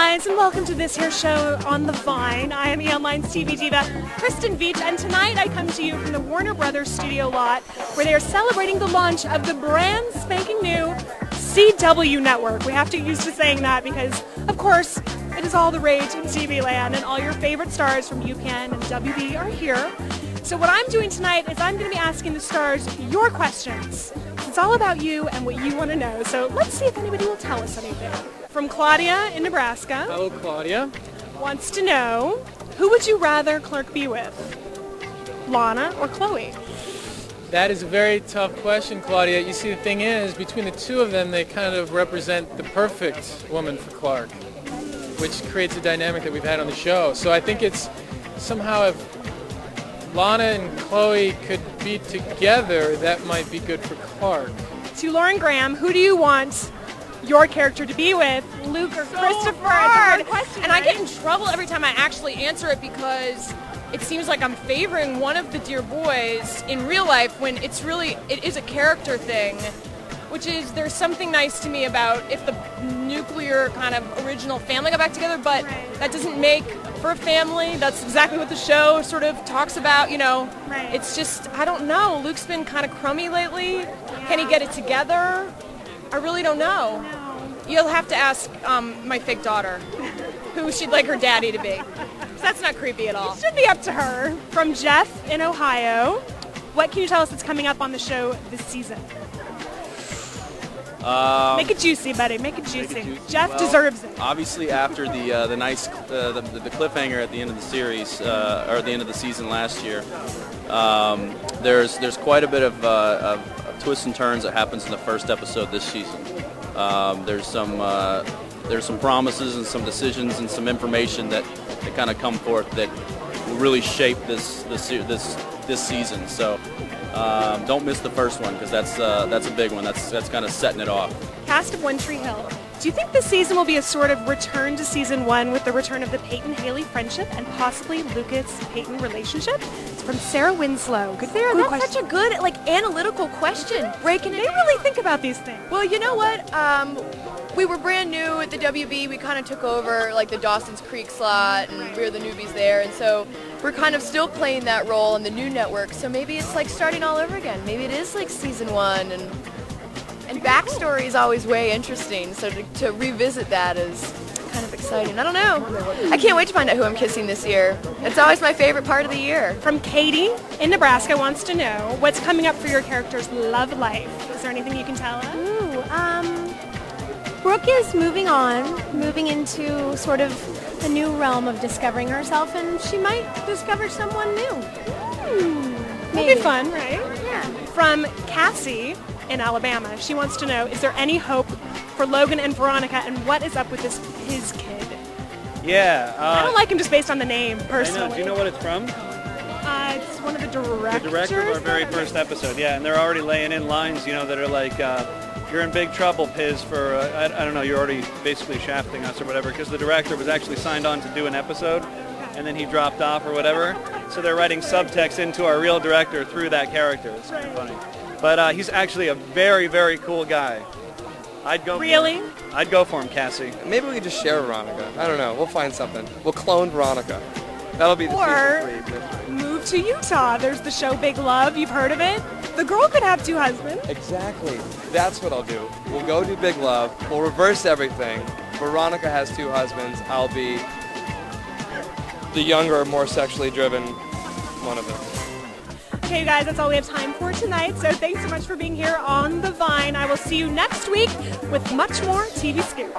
guys, and welcome to this here show on The Vine. I am E-Online's TV diva, Kristen Veach, and tonight I come to you from the Warner Brothers studio lot, where they are celebrating the launch of the brand spanking new CW network. We have to get used to saying that because, of course, it is all the rage in TV land, and all your favorite stars from UPN and WB are here. So what I'm doing tonight is I'm going to be asking the stars your questions. It's all about you and what you want to know. So let's see if anybody will tell us anything. From Claudia in Nebraska. Hello, Claudia. Wants to know, who would you rather Clark be with? Lana or Chloe? That is a very tough question, Claudia. You see, the thing is, between the two of them, they kind of represent the perfect woman for Clark, which creates a dynamic that we've had on the show. So I think it's somehow if Lana and Chloe could be together, that might be good for Clark. To Lauren Graham, who do you want your character to be with, Luke or Christopher? It's a hard question, and I get in trouble every time I actually answer it because it seems like I'm favoring one of the dear boys in real life when it is a character thing, which is there's something nice to me about if the nuclear kind of original family got back together, but that doesn't make for a family. That's exactly what the show sort of talks about, you know. Right. It's just, I don't know. Luke's been kind of crummy lately. Yeah. Can he get it together? I really don't know. No. You'll have to ask my fake daughter who she'd like her daddy to be. So that's not creepy at all. It should be up to her. From Jeff in Ohio, what can you tell us that's coming up on the show this season? Make it juicy, buddy. Make it juicy. Jeff deserves it. Obviously, after the cliffhanger at the end of the series or at the end of the season last year, there's quite a bit of twists and turns that happens in the first episode this season. There's some promises and some decisions and some information that kind of come forth that will really shape this season. So don't miss the first one because that's a big one. That's kind of setting it off. Cast of One Tree Hill. Do you think this season will be a sort of return to season one with the return of the Peyton-Haley friendship and possibly Lucas-Peyton relationship? It's from Sarah Winslow. Sarah, that's question. Such a good, analytical question. Breaking it. They really think about these things. Well, you know what? We were brand new at the WB. We kind of took over the Dawson's Creek slot, and we were the newbies there, and so we're kind of still playing that role in the new network. So maybe it's like starting all over again. Maybe it is like season one, and backstory is always way interesting. So to revisit that is kind of exciting. I don't know. I can't wait to find out who I'm kissing this year. It's always my favorite part of the year. From Katie in Nebraska wants to know what's coming up for your character's love life. Is there anything you can tell us? Brooke is moving into sort of a new realm of discovering herself, and she might discover someone new. That'd be fun, right? Yeah. From Cassie in Alabama, she wants to know, is there any hope for Logan and Veronica, and what is up with his kid? Yeah. I don't like him just based on the name, personally. I know. Do you know what it's from? It's one of the directors. The director of our very first episode, yeah, and they're already laying in lines, that are like, you're in big trouble, Piz, for, I don't know, you're already basically shafting us or whatever, because the director was actually signed on to do an episode, and then he dropped off or whatever, so they're writing subtext into our real director through that character. It's kind of funny. But he's actually a very, very cool guy. I'd go Really? For him. I'd go for him, Cassie. Maybe we could just share Veronica. I don't know. We'll find something. We'll clone Veronica. That'll be the season 3. Move to Utah. There's the show Big Love. You've heard of it? The girl could have 2 husbands. Exactly. That's what I'll do. We'll go do Big Love. We'll reverse everything. Veronica has 2 husbands. I'll be the younger, more sexually driven one of them. Okay, you guys, that's all we have time for tonight. So thanks so much for being here on The Vine. I will see you next week with much more TV Scoop.